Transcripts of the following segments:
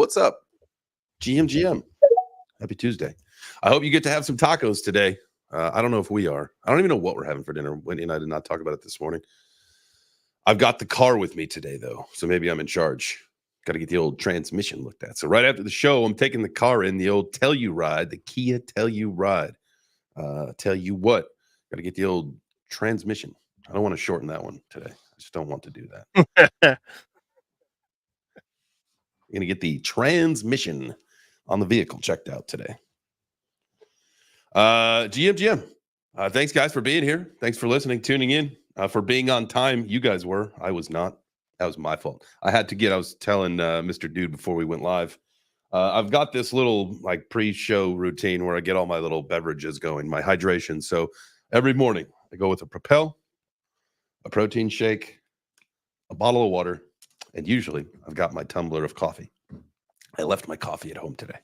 what's up? GM. Happy Tuesday. I hope you get to have some tacos today. I don't know if we are. I don't even know what we're having for dinner. Wendy and I did not talk about it this morning. I've got the car with me today, though, so maybe I'm in charge. Got to get the old transmission looked at. So right after the show, I'm taking the car in, the old Telluride, the Kia Telluride. Tell you what, got to get the old transmission. I don't want to shorten that one today. I just don't want to do that. I'm going to get the transmission on the vehicle checked out today. GM. Thanks, guys, for being here. Thanks for listening, tuning in, for being on time. You guys were. I was not. That was my fault. I was telling Mr. Dude before we went live, I've got this little like pre-show routine where I get all my little beverages going, my hydration. So every morning I go with a Propel, a protein shake, a bottle of water, and usually I've got my tumbler of coffee. I left my coffee at home today.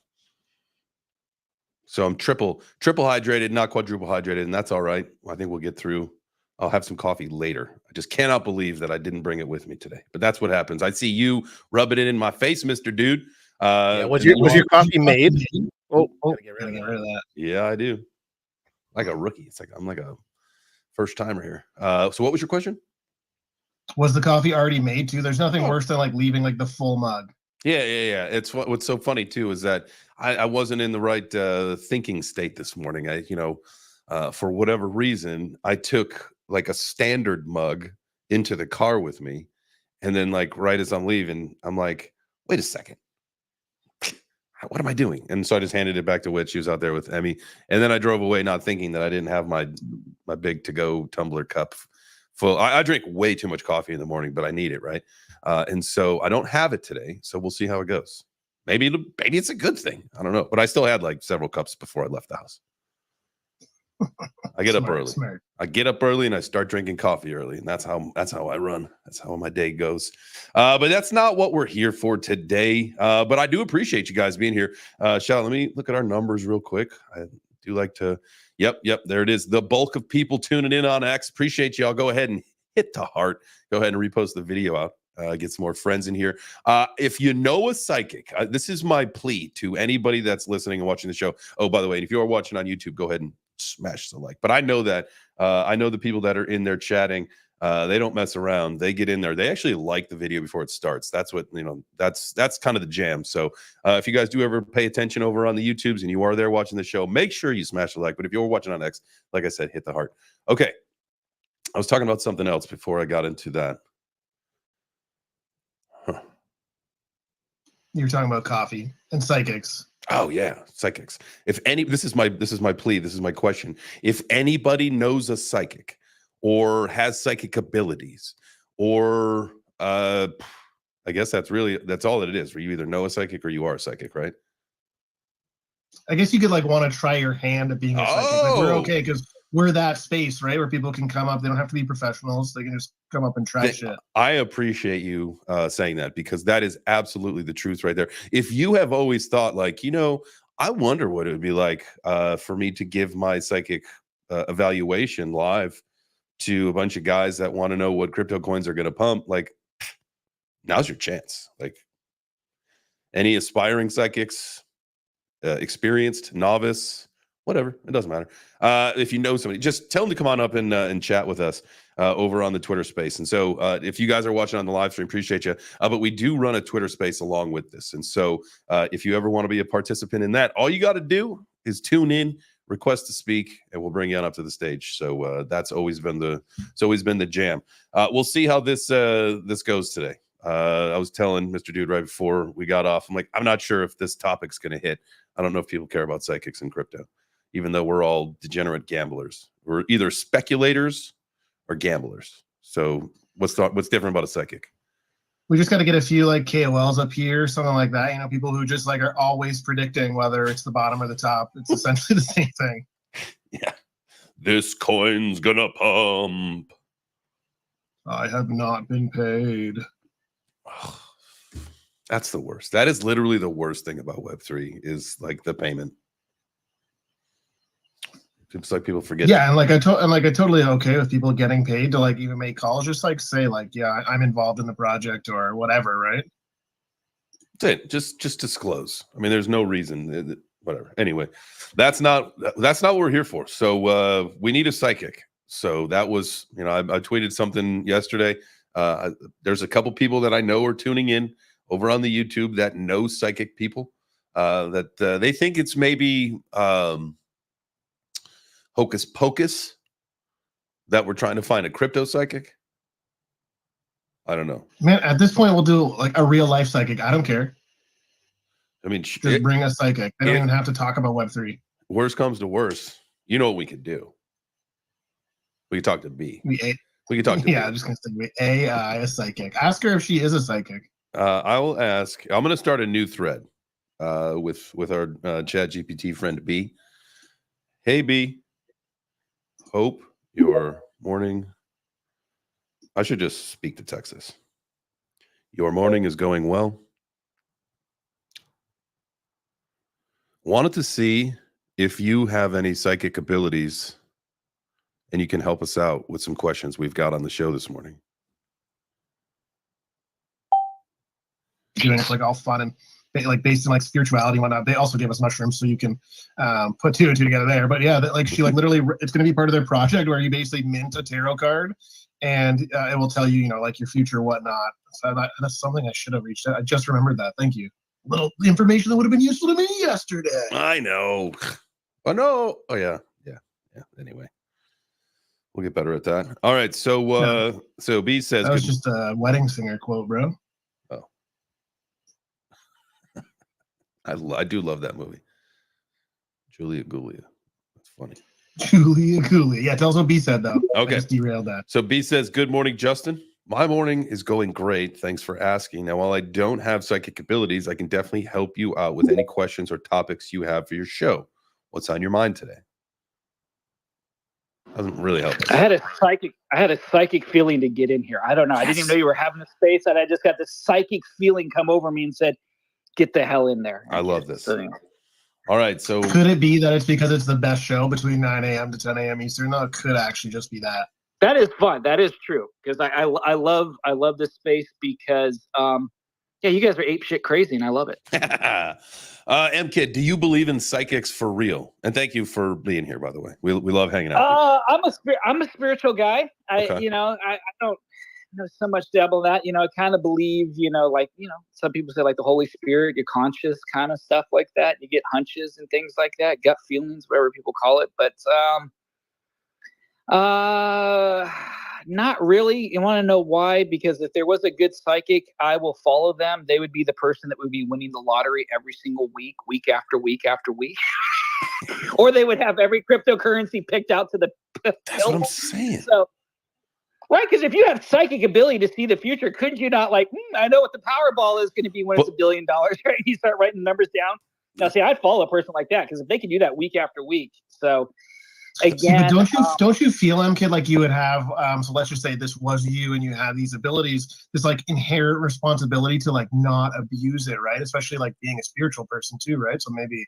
So I'm triple hydrated, not quadruple hydrated, and that's all right. I think we'll get through. I'll have some coffee later. I just cannot believe that I didn't bring it with me today. But that's what happens. I see you rubbing it in my face, Mr. Dude. Was your coffee made? Oh, gotta get rid of that. Yeah, I do. Like a rookie. It's like I'm like a first timer here. So what was your question? Was the coffee already made too? There's nothing worse than like leaving like the full mug. Yeah. It's what's so funny too is that I wasn't in the right thinking state this morning. For whatever reason, I took like a standard mug into the car with me, and then like right as I'm leaving, I'm like, wait a second, what am I doing? And so I just handed it back to Wit. She was out there with Emmy, and then I drove away, not thinking that I didn't have my big to-go tumbler cup full. I drink way too much coffee in the morning, but I need it, right? And so I don't have it today. So we'll see how it goes. Maybe it's a good thing. I don't know. But I still had like several cups before I left the house. I get up early. Smart. I get up early and I start drinking coffee early, and that's how I run. That's how my day goes. But that's not what we're here for today. But I do appreciate you guys being here. Let me look at our numbers real quick. I do like to. Yep. There it is. The bulk of people tuning in on X. Appreciate y'all. Go ahead and hit the heart. Go ahead and repost the video out. Get some more friends in here. If you know a psychic, this is my plea to anybody that's listening and watching the show. Oh, by the way, if you are watching on YouTube, go ahead and smash the like. But I know that I know the people that are in there chatting, they don't mess around. They get in there. They actually like the video before it starts. That's what, that's kind of the jam. So if you guys do ever pay attention over on the YouTubes and you are there watching the show, make sure you smash the like. But if you're watching on X, like I said, hit the heart. Okay. I was talking about something else before I got into that. You were talking about coffee and psychics. Oh yeah, psychics. This is my plea. This is my question. If anybody knows a psychic or has psychic abilities, or I guess that's all that it is. Where you either know a psychic or you are a psychic, right? I guess you could like want to try your hand at being a psychic. Like, we're okay because we're that space, right? Where people can come up. They don't have to be professionals. They can just come up and try shit. I appreciate you saying that, because that is absolutely the truth right there. If you have always thought like, I wonder what it would be like for me to give my psychic evaluation live to a bunch of guys that want to know what crypto coins are going to pump, like now's your chance. Like any aspiring psychics, experienced, novice, whatever, it doesn't matter. If you know somebody, just tell them to come on up and chat with us over on the Twitter space. And so if you guys are watching on the live stream, appreciate you. But we do run a Twitter space along with this. And so if you ever want to be a participant in that, all you got to do is tune in, request to speak, and we'll bring you on up to the stage. So that's always been the jam. We'll see how this goes today. I was telling Mr. Dude right before we got off, I'm like, I'm not sure if this topic's going to hit. I don't know if people care about psychics and crypto, even though we're all degenerate gamblers. We're either speculators or gamblers. So what's different about a psychic? We just got to get a few like KOLs up here, something like that. People who just like are always predicting whether it's the bottom or the top. It's essentially the same thing. Yeah. This coin's gonna pump. I have not been paid. Oh, that's the worst. That is literally the worst thing about Web3 is like the payment. It's like people forget. Yeah, and like I totally okay with people getting paid to like even make calls. Just like say like, yeah, I'm involved in the project or whatever, right? That's it. Just disclose. I mean, there's no reason. Whatever. Anyway, that's not what we're here for. So we need a psychic. So that was, I tweeted something yesterday. There's a couple people that I know are tuning in over on the YouTube that know psychic people. That they think it's maybe hocus pocus that we're trying to find a crypto psychic. I don't know. Man, at this point, we'll do like a real life psychic. I don't care. I mean, just bring a psychic. They don't even have to talk about Web3. Worst comes to worst, you know what we could do? We could talk to B. We could talk to B. I'm just gonna say AI a psychic. Ask her if she is a psychic. I will ask. I'm going to start a new thread with our Chat GPT friend B. Hey B, hope your morning. I should just speak to Texas. Your morning is going well. Wanted to see if you have any psychic abilities and you can help us out with some questions we've got on the show this morning. Doing it like all fun and like based on like spirituality and whatnot. They also give us mushrooms so you can put two and two together there. But yeah, like she like literally, it's going to be part of their project where you basically mint a tarot card and it will tell you, like your future and whatnot. So that's something I should have reached out. I just remembered that. Thank you. Little information that would have been useful to me yesterday. I know. Oh no. Oh yeah. Anyway, we'll get better at that. All right. So so B says that was just a wedding singer quote, bro. Oh, I do love that movie. Julia Gulia. That's funny. Julia Gulia. Yeah, tell us what B said though. Okay. I just derailed that. So B says, "Good morning, Justin. My morning is going great. Thanks for asking. Now, while I don't have psychic abilities, I can definitely help you out with any questions or topics you have for your show. What's on your mind today?" Doesn't really help us. I had a psychic feeling to get in here. I don't know. Yes. I didn't even know you were having a space, and I just got this psychic feeling come over me and said, "Get the hell in there." I love this. All right. So could it be that it's because it's the best show between 9 a.m. to 10 a.m. Eastern? No, it could actually just be that. That is fun. That is true. Because I love this space because you guys are ape shit crazy and I love it. M Kid, do you believe in psychics for real? And thank you for being here, by the way. We love hanging out. I'm a spiritual guy. I don't know so much dabble in that. I kind of believe, some people say like the Holy Spirit, your conscious kind of stuff like that. You get hunches and things like that, gut feelings, whatever people call it. But not really. You want to know why? Because if there was a good psychic, I will follow them. They would be the person that would be winning the lottery every single week, week after week after week. Or they would have every cryptocurrency picked out to the That's what I'm saying. So, right, because if you have psychic ability to see the future, couldn't you not like, I know what the Powerball is going to be when it's $1 billion, right? You start writing numbers down. Now, see, I'd follow a person like that because if they can do that week after week. So, again, but don't you feel, M Kid, like you would have so let's just say this was you and you have these abilities, this like inherent responsibility to like not abuse it, right? Especially like being a spiritual person too, right? So maybe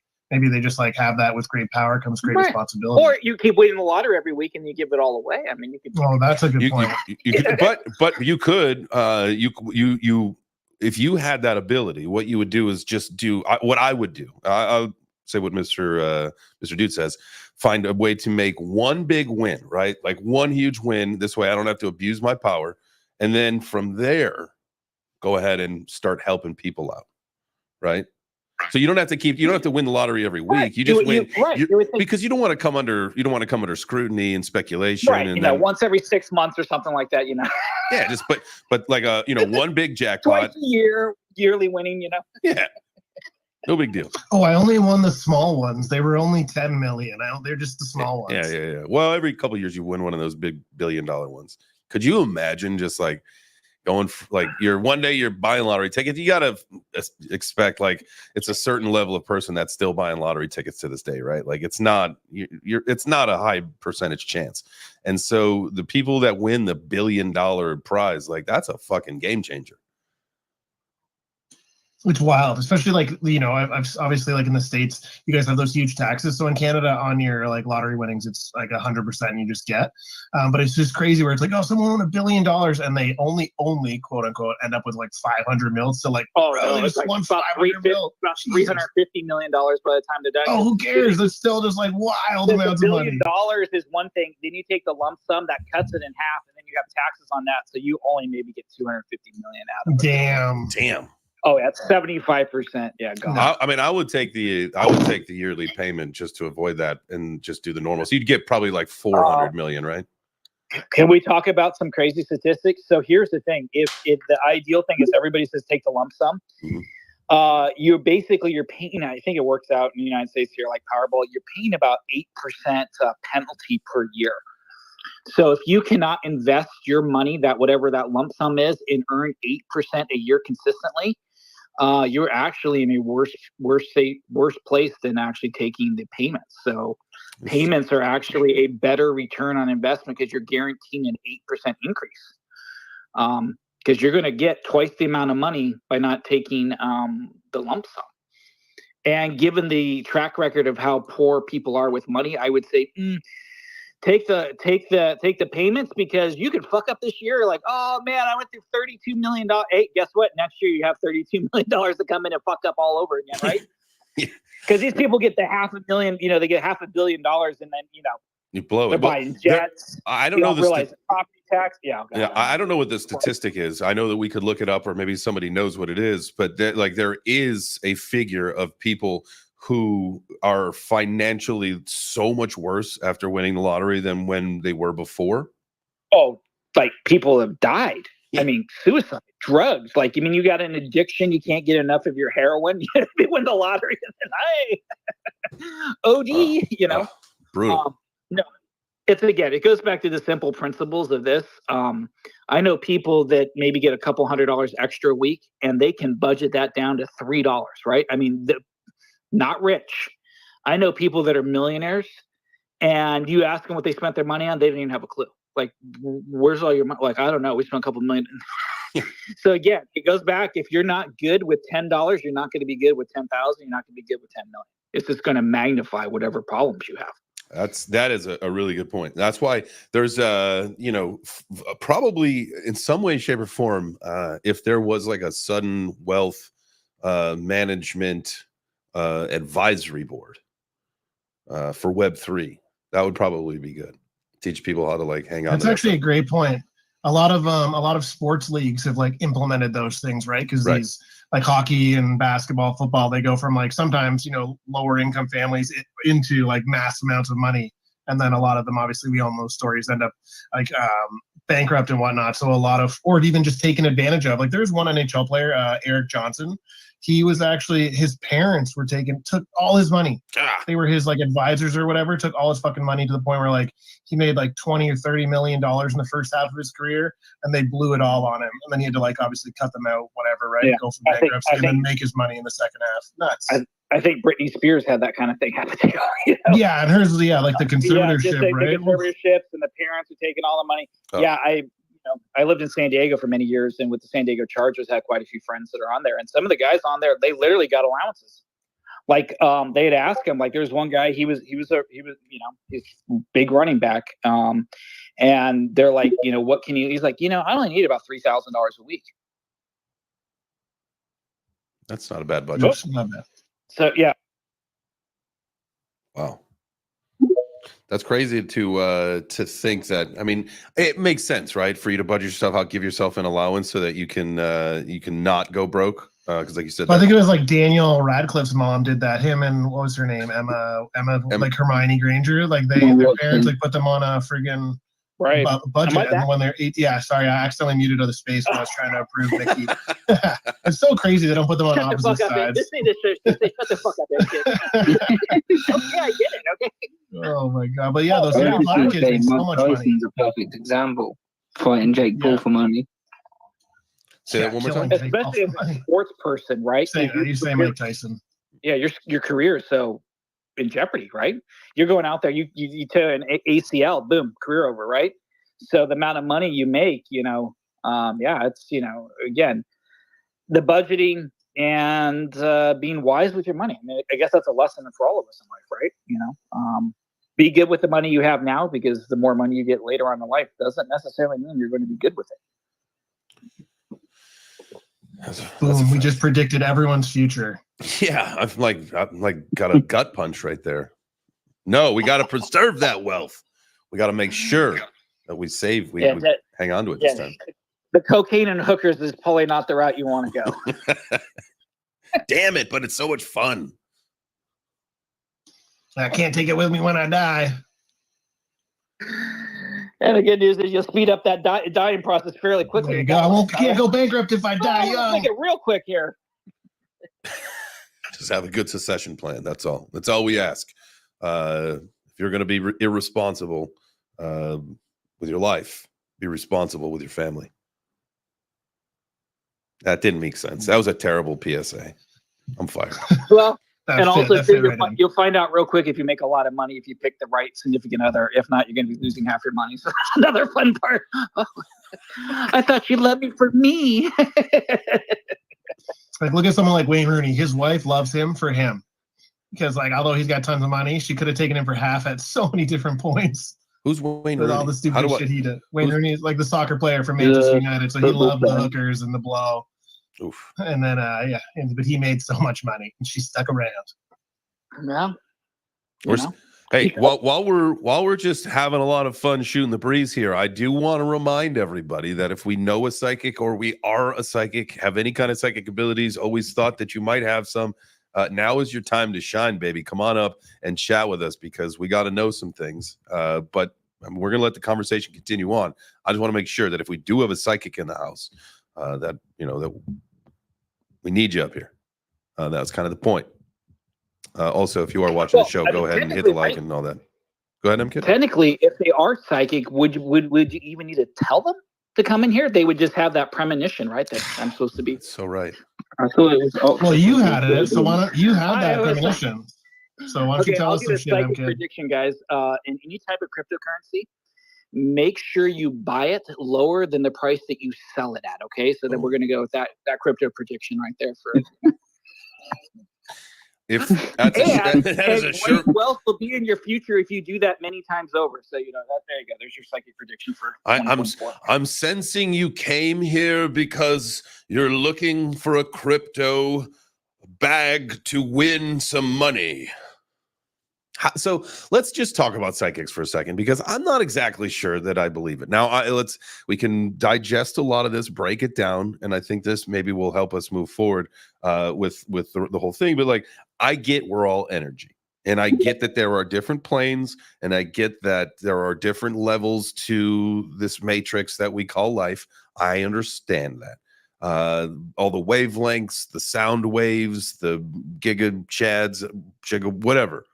they just like have that with great power comes great responsibility. Or you keep winning the lottery every week and you give it all away. I mean, you could. Oh, that's a good point. You could, but you could you if you had that ability, what you would do is just do what I would do. I'll say what Mr. Dude says. Find a way to make one big win, right? Like one huge win. This way I don't have to abuse my power. And then from there, go ahead and start helping people out, right? So you don't have to win the lottery every week. Right. You just win because you don't want to come under scrutiny and speculation. Right. And once every 6 months or something like that, Yeah, just but like one big jackpot. Twice a year, yearly winning, Yeah. No big deal. Oh, I only won the small ones. They were only 10 million. They're just the small ones. Yeah. Well, every couple of years you win one of those big $1 billion ones. Could you imagine just like going like one day you're buying lottery tickets? You gotta expect like it's a certain level of person that's still buying lottery tickets to this day, right? Like it's not it's not a high percentage chance. And so the people that win the $1 billion prize, like that's a fucking game changer. It's wild, especially like, you know, I've obviously like in the States, you guys have those huge taxes. So in Canada, on your like lottery winnings, it's like 100% you just get. But it's just crazy where it's like, oh, someone won $1 billion and they only quote unquote end up with like 500 mils. So like, oh bro, no, they it's just like won about 500 mil. About $350 million by the time they're done. Oh, who cares? It's still just like wild amounts of money. $1 billion is one thing. Then you take the lump sum that cuts it in half, and then you have taxes on that, so you only maybe get $250 million out of it. Damn. Oh, yeah, 75%. Yeah, God. I mean, I would take the yearly payment just to avoid that and just do the normal. So you'd get probably like 400 million, right? Can we talk about some crazy statistics? So here's the thing: if the ideal thing is everybody says take the lump sum, you're paying. I think it works out in the United States here, like Powerball. You're paying about 8% penalty per year. So if you cannot invest your money, that whatever that lump sum is, and earn 8% a year consistently, you're actually in a worse place than actually taking the payments. So payments are actually a better return on investment because you're guaranteeing an 8% increase. Because you're going to get twice the amount of money by not taking the lump sum. And given the track record of how poor people are with money, I would say take the payments, because you could fuck up this year. Like, oh man, I went through $32 million. Hey, guess what? Next year you have $32 million to come in and fuck up all over again, right? Because these people get the $500,000. You know, they get $500 million, and then you blow they're it. buying jets. I don't know. Realize the property tax. Yeah. I don't know what the statistic is. I know that we could look it up, or maybe somebody knows what it is. But there is a figure of people who are financially so much worse after winning the lottery than when they were before. Oh, like people have died. Yeah. I mean, suicide, drugs. Like, you got an addiction. You can't get enough of your heroin. You win the lottery, and then OD. Brutal. No, it goes back to the simple principles of this. I know people that maybe get a couple $100 extra a week, and they can budget that down to $3, right? I mean, not rich. I know people that are millionaires, and you ask them what they spent their money on, they don't even have a clue. Like, where's all your money? Like, I don't know. We spent a couple million. So again, it goes back. If you're not good with $10, you're not going to be good with 10,000. You're not going to be good with 10 million. It's just going to magnify whatever problems you have. That is a really good point. That's why there's probably in some way, shape, or form, if there was like a sudden wealth management advisory board for Web3, that would probably be good. Teach people how to like hang on. That's actually a great point. A lot of sports leagues have like implemented those things, right? Because these like hockey and basketball, football, they go from like sometimes lower income families into like mass amounts of money, and then a lot of them, obviously, we all know stories, end up like bankrupt and whatnot. So or even just taken advantage of. Like there's one NHL player, Eric Johnson. He was actually, his parents took all his money. They were his like advisors or whatever, took all his fucking money to the point where like he made like $20 or $30 million in the first half of his career, and they blew it all on him. And then he had to like obviously cut them out, whatever, right? Yeah. Go from bankruptcy and then make his money in the second half. Nuts. I think Britney Spears had that kind of thing happen to her. Yeah, and hers, like the conservatorship, right? The conservatorships and the parents are taking all the money. Oh. Yeah, I lived in San Diego for many years, and with the San Diego Chargers, had quite a few friends that are on there. And some of the guys on there, they literally got allowances. Like they had asked him, like there's one guy, he's big running back. And they're like, what can you? He's like, I only need about $3,000 a week. That's not a bad budget. Oops, not bad. So yeah. Wow. That's crazy to think that. I mean, it makes sense, right? For you to budget yourself out, give yourself an allowance so that you can not go broke. Because, like you said, I think it was like Daniel Radcliffe's mom did that. Him and what was her name, Emma, like Hermione Granger. Like their parents like put them on a friggin' budget, and when they're 8, I accidentally muted other space when I was trying to approve Mickey. It's so crazy they don't put them on opposite sides. Just shut the fuck up, there, kid. Okay, I get it. Okay. Oh my god! But yeah, those Harry Potter kids make so much money. Tyson's a perfect example. Fighting Jake Paul for money. Say that one more time. Especially as a sports person, right? You say Mike Tyson. Yeah, your career is so in jeopardy, right? You're going out there, you tear an ACL, boom, career over, right? So the amount of money you make, it's again, the budgeting, and being wise with your money. I mean, I guess that's a lesson for all of us in life, right? You know, be good with the money you have now, because the more money you get later on in life doesn't necessarily mean you're going to be good with it. Boom! We just predicted everyone's future. Yeah, I'm like got a gut punch right there. No, we got to preserve that wealth. We got to make sure that we save. We hang on to it this time. The cocaine and hookers is probably not the route you want to go. Damn it, but it's so much fun. I can't take it with me when I die. And the good news is you'll speed up that dying process fairly quickly. There you go. Can't go bankrupt if I die. Let's make it real quick here. Just have a good succession plan. That's all. That's all we ask. If you're going to be irresponsible with your life, be responsible with your family. That didn't make sense. That was a terrible PSA. I'm fired. Well, and also you'll find out real quick if you make a lot of money if you pick the right significant other. If not, you're going to be losing half your money. So that's another fun part. I thought you loved me for me. Like, look at someone like Wayne Rooney. His wife loves him for him. Because, like, although he's got tons of money, she could have taken him for half at so many different points. Who's Wayne Rooney? With all the stupid shit he did. Wayne Rooney is like the soccer player from Manchester United, so he loved the hookers and the blow. Oof. And then, but he made so much money, and she stuck around. Yeah. Hey, while we're just having a lot of fun shooting the breeze here, I do want to remind everybody that if we know a psychic or we are a psychic, have any kind of psychic abilities, always thought that you might have some, now is your time to shine, baby. Come on up and chat with us, because we got to know some things. But we're going to let the conversation continue on. I just want to make sure that if we do have a psychic in the house, that we need you up here. That's kind of the point. Also, if you are watching the show, go ahead and hit the like and all that. Go ahead, MKid. Technically, if they are psychic, would you even need to tell them to come in here? They would just have that premonition, right? That I'm supposed to be. That's so right. I thought it was. Well, you had it, so why don't you have that premonition? So why don't you tell us some shit, MKid? Prediction, guys. In any type of cryptocurrency, make sure you buy it lower than the price that you sell it at. Okay, so then we're going to go with that crypto prediction right there for. If that's that is a sure wealth will be in your future if you do that many times over. So there you go. There's your psychic prediction for. I'm sensing you came here because you're looking for a crypto bag to win some money. So let's just talk about psychics for a second, because I'm not exactly sure that I believe it. Now, we can digest a lot of this, break it down, and I think this maybe will help us move forward with the whole thing. But like, I get we're all energy, and I get that there are different planes, and I get that there are different levels to this matrix that we call life. I understand that. All the wavelengths, the sound waves, the giga chads, whatever.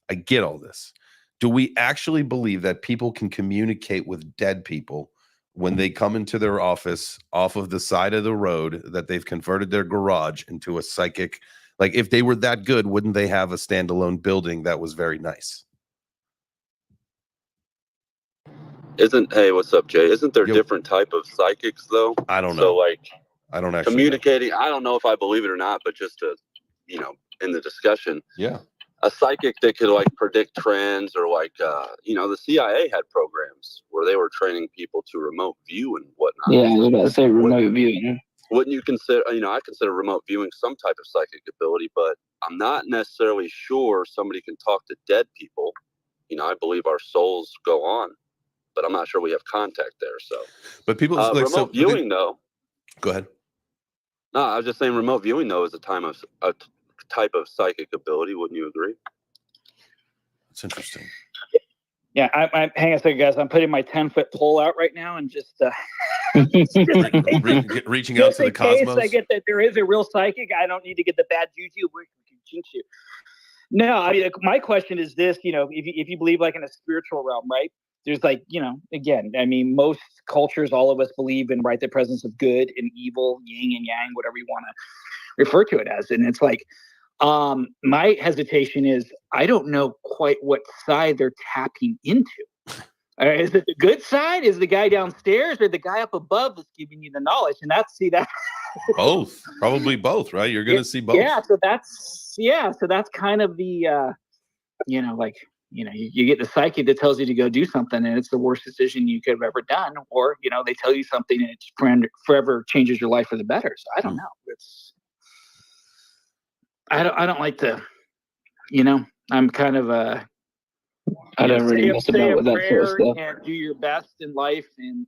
I get all this. Do we actually believe that people can communicate with dead people when they come into their office off of the side of the road, that they've converted their garage into a psychic? Like, if they were that good, wouldn't they have a standalone building that was very nice? Hey, what's up, Jay? Isn't there different type of psychics though? I don't know. So like, I don't actually communicating. know. I don't know if I believe it or not, but just to, in the discussion. Yeah. A psychic that could like predict trends, or like the CIA had programs where they were training people to remote view and whatnot. Yeah, I was about to say remote viewing. Wouldn't you consider? I consider remote viewing some type of psychic ability, but I'm not necessarily sure somebody can talk to dead people. I believe our souls go on, but I'm not sure we have contact there. So, but people remote viewing though. Go ahead. No, I was just saying remote viewing though is a type of psychic ability. Wouldn't you agree? That's interesting. Yeah, I'm hang on a second, guys. I'm putting my 10-foot pole out right now and just reaching out to the cosmos. I get that there is a real psychic. I don't need to get the bad juju. We can jinx you. No, I mean, my question is this: if you believe like in a spiritual realm, right? There's like, again, I mean, most cultures, all of us believe in, right, the presence of good and evil, yin and yang, whatever you want to refer to it as. And it's like, my hesitation is I don't know quite what side they're tapping into. Is it the good side? Is the guy downstairs, or the guy up above that's giving you the knowledge? And Both, probably both, right? You're going to see both. Yeah, so that's kind of the you get the psychic that tells you to go do something, and it's the worst decision you could have ever done, or they tell you something and it forever changes your life for the better. So I don't know. I don't like to, I'm kind of I don't really mess about with that sort of stuff. And do your best in life, and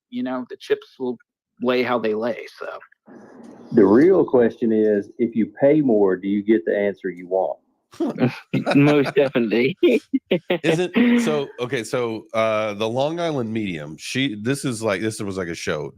the chips will lay how they lay. So the real question is, if you pay more, do you get the answer you want? Most definitely. Isn't so? Okay, so the Long Island Medium. This was like a show.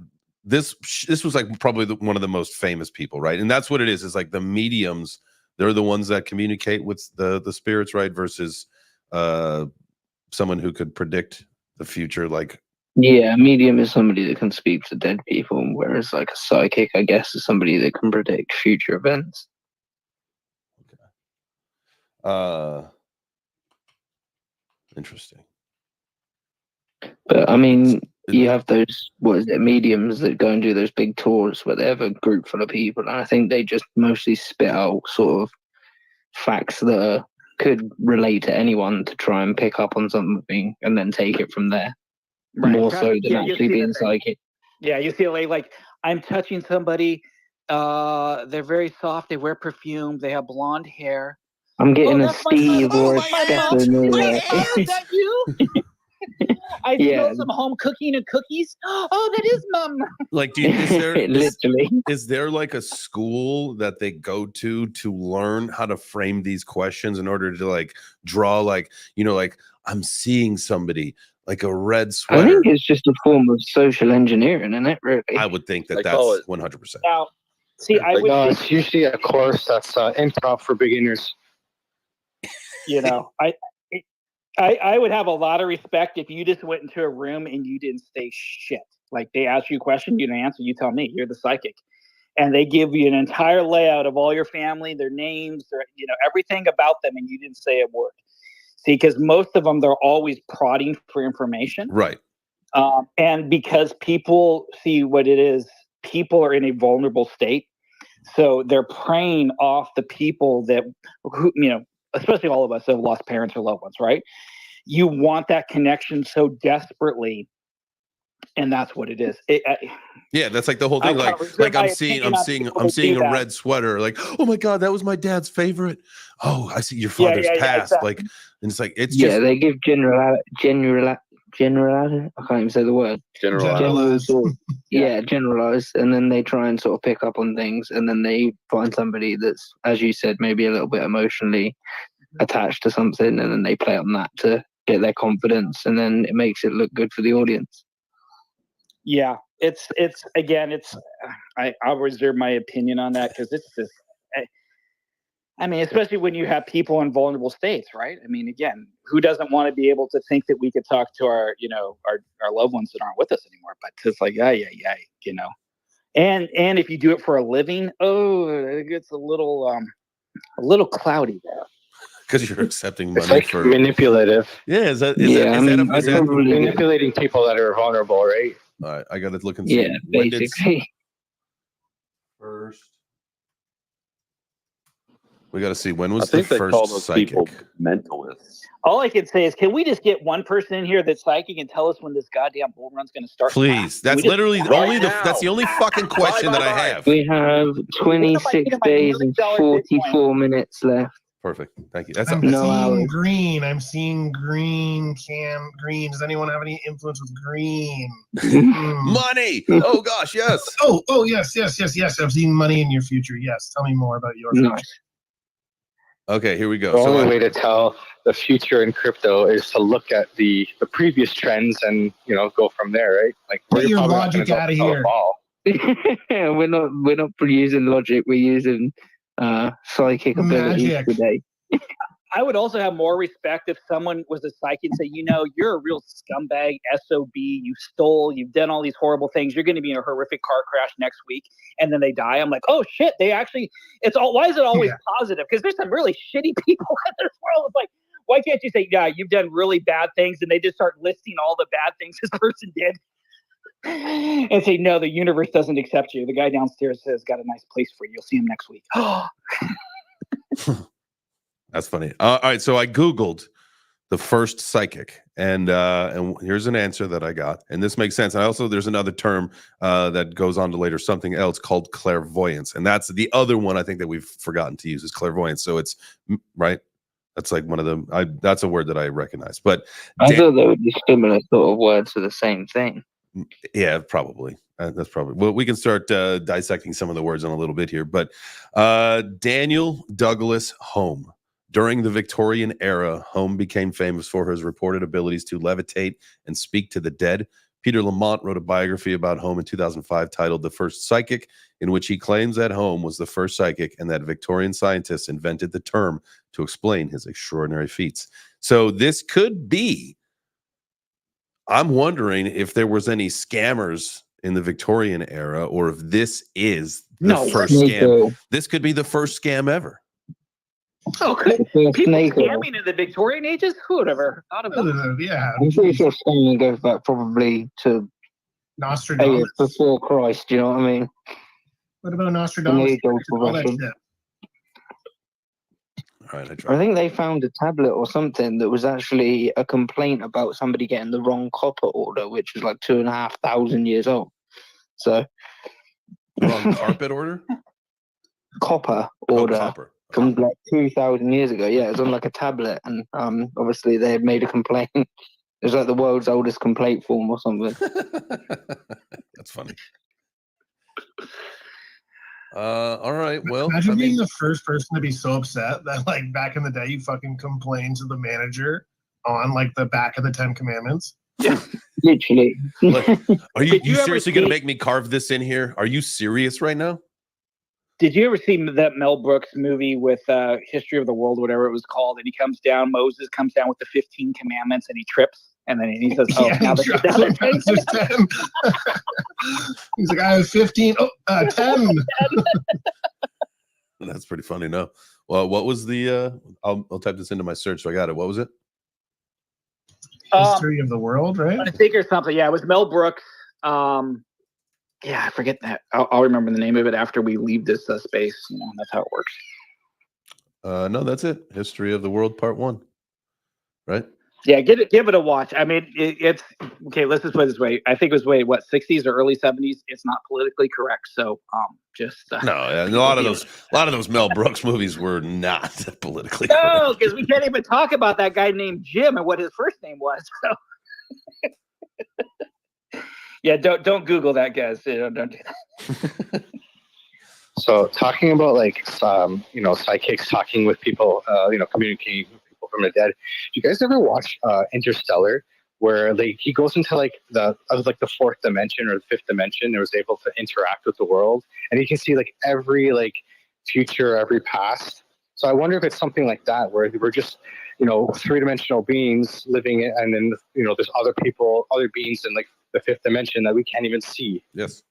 This was like probably one of the most famous people, right? And that's what it is. It's like the mediums. They're the ones that communicate with the spirits, right? Versus someone who could predict the future, like. Yeah, a medium is somebody that can speak to dead people, whereas like a psychic, I guess, is somebody that can predict future events. Interesting. But I mean, you have those mediums that go and do those big tours where they have a group full of people, and I think they just mostly spit out sort of facts that could relate to anyone to try and pick up on something and then take it from there. Right. More so than actually being psychic. Yeah, you see like I'm touching somebody, they're very soft, they wear perfume, they have blonde hair. I'm getting a Steve or a Stefan. Is that you? I know some home cooking and cookies. Oh, that is Mom. Like, is there like a school that they go to learn how to frame these questions in order to like draw like I'm seeing somebody like a red sweater? I think it's just a form of social engineering, isn't it? Really, I would think that's 100%. Now, see, it's usually a course that's improv for beginners. I would have a lot of respect if you just went into a room and you didn't say shit. Like they ask you a question, you didn't answer, you tell me, you're the psychic. And they give you an entire layout of all your family, their names, their, everything about them, and you didn't say a word. See, because most of them, they're always prodding for information. Right. And because people see what it is, people are in a vulnerable state. So they're preying off the people who especially all of us that have lost parents or loved ones, right? You want that connection so desperately, and that's what it is. Yeah, that's like the whole thing. Like I'm seeing a red sweater. Like, oh my god, that was my dad's favorite. Oh, I see your father's passed. Exactly. Like, and it's like they give general. I can't even say the word. Generalized. Generalized, and then they try and sort of pick up on things, and then they find somebody that's, as you said, maybe a little bit emotionally attached to something, and then they play on that to get their confidence, and then it makes it look good for the audience. Yeah, I'll reserve my opinion on that because it's just. I mean, especially when you have people in vulnerable states, right? I mean, again, who doesn't want to be able to think that we could talk to our loved ones that aren't with us anymore? But it's like, and if you do it for a living, it gets a little cloudy there. Because you're accepting money it's like for manipulative. Yeah, is that manipulating people that are vulnerable, right? All right, I got to look and see. Yeah, basically. First. We got to see when was the they first call those psychic people mentalists. All I can say is, can we just get one person in here that's psychic and tell us when this goddamn bull run's going to start? Please, that's literally that's the only fucking question that I have. We have 26 days and 44 minutes left. Perfect, thank you. I'm seeing green. Green. Does anyone have any influence with green? Money. Oh gosh, yes. Oh yes. I've seen money in your future. Yes. Tell me more about your future. Nice. Okay, here we go. The only way to tell the future in crypto is to look at the previous trends and go from there, right? Like, get your logic out of here. We're not using logic. We're using psychic abilities today. I would also have more respect if someone was a psychic and say, you're a real scumbag, SOB, you stole, you've done all these horrible things, you're going to be in a horrific car crash next week, and then they die. I'm like, oh shit, why is it always positive? Because there's some really shitty people in this world. It's like, why can't you say, yeah, you've done really bad things, and they just start listing all the bad things this person did? and say, no, the universe doesn't accept you. The guy downstairs says, got a nice place for you. You'll see him next week. That's funny. All right, so I Googled the first psychic, and here's an answer that I got, and this makes sense. And also, there's another term that goes on to later, something else called clairvoyance, and that's the other one I think that we've forgotten to use is clairvoyance. So it's right. That's like one of them. That's a word that I recognize. But I thought they would be similar sort of words for the same thing. yeah, probably. That's probably. Well, we can start dissecting some of the words in a little bit here. But Daniel Douglas Home. During the Victorian era, Home became famous for his reported abilities to levitate and speak to the dead. Peter Lamont wrote a biography about Home in 2005 titled The First Psychic, in which he claims that Home was the first psychic and that Victorian scientists invented the term to explain his extraordinary feats. So this could be, I'm wondering if there was any scammers in the Victorian era, or if this is the first scam. This could be the first scam ever. Okay. People scamming in the Victorian ages? Who would ever thought of that? Yeah. I'm pretty sure scamming goes back probably to Nostradamus. Before Christ, do you know what I mean? What about Nostradamus? All that shit. All right, I think they found a tablet or something that was actually a complaint about somebody getting the wrong copper order, which was like 2,500 years old. So the wrong carpet order? Copper order. Copper. From like 2,000 years ago. Yeah, it was on like a tablet, and obviously they had made a complaint. It was like the world's oldest complaint form or something. That's funny. All right. Well, imagine being the first person to be so upset that, like, back in the day, you fucking complained to the manager on like the back of the 10 Commandments. Yeah, literally. Are you seriously going to make me carve this in here? Are you serious right now? Did you ever see that Mel Brooks movie with History of the World, whatever it was called? And he comes down, Moses comes down with the 15 commandments, and he trips, and then he says, "Oh, yeah, now there's 10." He's like, "I have 15. 10." That's pretty funny. No, well, what was the? I'll type this into my search, so I got it. What was it? History of the World, right? I think or something. Yeah, it was Mel Brooks. Yeah, I forget that. I'll remember the name of it after we leave this space. You know, that's how it works. No, that's it. History of the World, Part 1. Right? Yeah, give it a watch. I mean, it's okay. Let's just put it this way. I think it was 60s or early 70s. It's not politically correct. So, no. A lot of those Mel Brooks movies were not politically correct. No, because we can't even talk about that guy named Jim and what his first name was. So. Yeah, don't Google that, guys. Don't do that. So talking about like psychics talking with people, communicating with people from the dead. Do you guys ever watch Interstellar, where he goes into like the fourth dimension or the fifth dimension, and was able to interact with the world, and you can see like every like future, every past. So I wonder if it's something like that, where we're just three-dimensional beings living in, and then there's other beings in like the fifth dimension that we can't even see. Yes.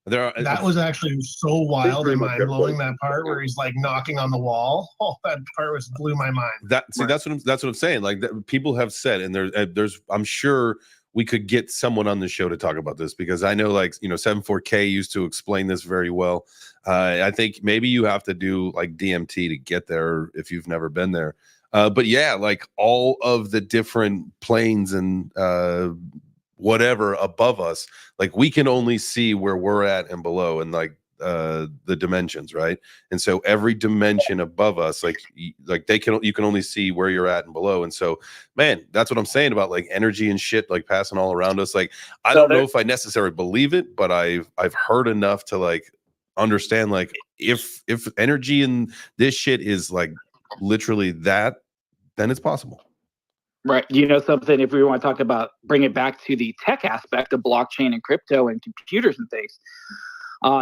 That was actually so wild and mind-blowing, that part where he's like knocking on the wall. Oh, that part blew my mind. That's what I'm saying. Like people have said, and there's I'm sure we could get someone on the show to talk about this, because I know 74K used to explain this very well. I think maybe you have to do like DMT to get there if you've never been there. But yeah, like all of the different planes and whatever above us, like we can only see where we're at and below, and like the dimensions, right? And so every dimension above us, you can only see where you're at and below. And so, man, that's what I'm saying about like energy and shit like passing all around us. Like I don't know if I necessarily believe it, but I've heard enough to like understand, like if energy and this shit is like literally that, then it's possible. Right. You know something, if we want to talk about, bring it back to the tech aspect of blockchain and crypto and computers and things,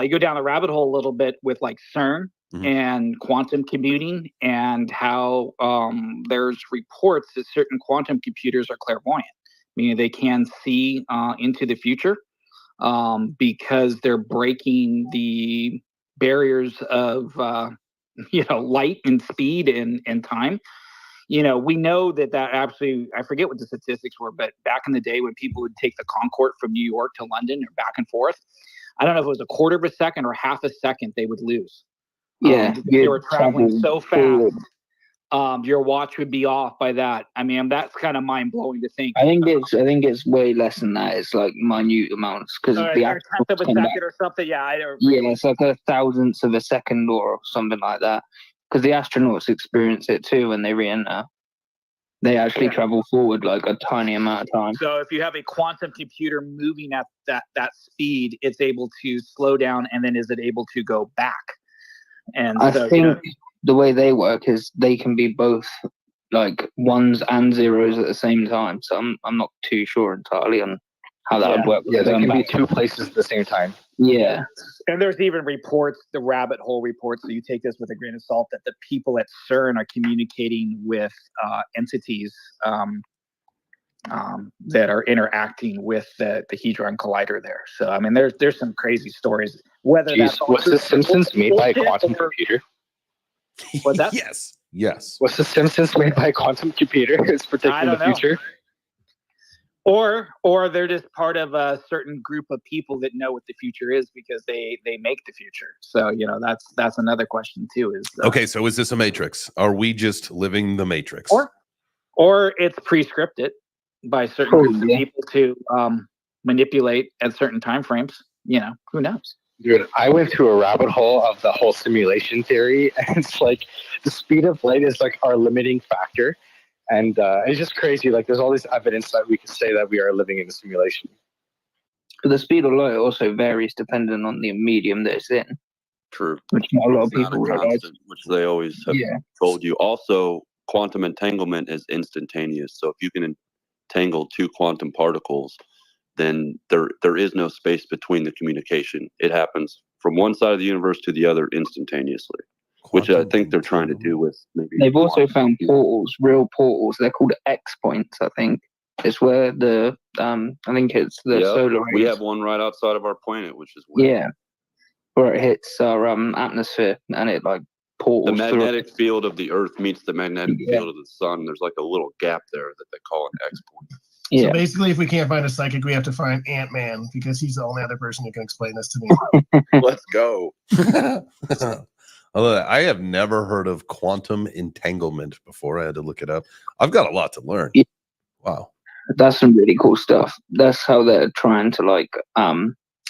you go down the rabbit hole a little bit with like CERN and quantum computing, and how there's reports that certain quantum computers are clairvoyant, meaning they can see into the future because they're breaking the barriers of light and speed and time. we know that absolutely, I forget what the statistics were, but back in the day when people would take the Concorde from New York to London or back and forth, I don't know if it was a quarter of a second or half a second they would lose. Yeah, They were traveling so fast. Your watch would be off by that. I mean, that's kind of mind blowing to think. I think it's way less than that. It's like minute amounts because the tenth of a second or something. Yeah, it's like a thousandth of a second or something like that. Because the astronauts experience it too when they re-enter. They actually travel forward like a tiny amount of time. So if you have a quantum computer moving at that speed, it's able to slow down, and then is it able to go back? And I think the way they work is they can be both like ones and zeros at the same time. So I'm not too sure entirely on how that would work. Yeah, they can be two places at the same time. Yeah. And there's even reports, the rabbit hole reports, so you take this with a grain of salt, that the people at CERN are communicating with entities that are interacting with the Hadron Collider there. So, I mean, there's some crazy stories. Whether that's was The Simpsons made by a quantum computer? What's that? Yes. Was The Simpsons made by a quantum computer? It's predicting the future. Or they're just part of a certain group of people that know what the future is because they make the future. So that's another question too. Is okay? So is this a matrix? Are we just living the matrix? Or it's pre-scripted by certain groups of people to manipulate at certain time frames? Who knows? Dude, I went through a rabbit hole of the whole simulation theory, and it's like the speed of light is like our limiting factor. And it's just crazy. Like, there's all this evidence that we can say that we are living in a simulation. The speed of light also varies depending on the medium that it's in. True. Which not a lot of It's not people a realize. constant, which they always have told you. Also, quantum entanglement is instantaneous. So if you can entangle two quantum particles, then there is no space between the communication. It happens from one side of the universe to the other instantaneously. Which I think they're trying to do with maybe. They've also found portals, real portals. They're called X points, I think. It's where the I think it's the solar rays. We have one right outside of our planet, which is weird. Yeah, where it hits our atmosphere and it like portals. The magnetic field of the Earth meets the magnetic field of the sun. There's like a little gap there that they call an X point. So basically, if we can't find a psychic, we have to find Ant-Man because he's the only other person who can explain this to me. Let's go. I have never heard of quantum entanglement before. I had to look it up. I've got a lot to learn. Wow. That's some really cool stuff. That's how they're trying to like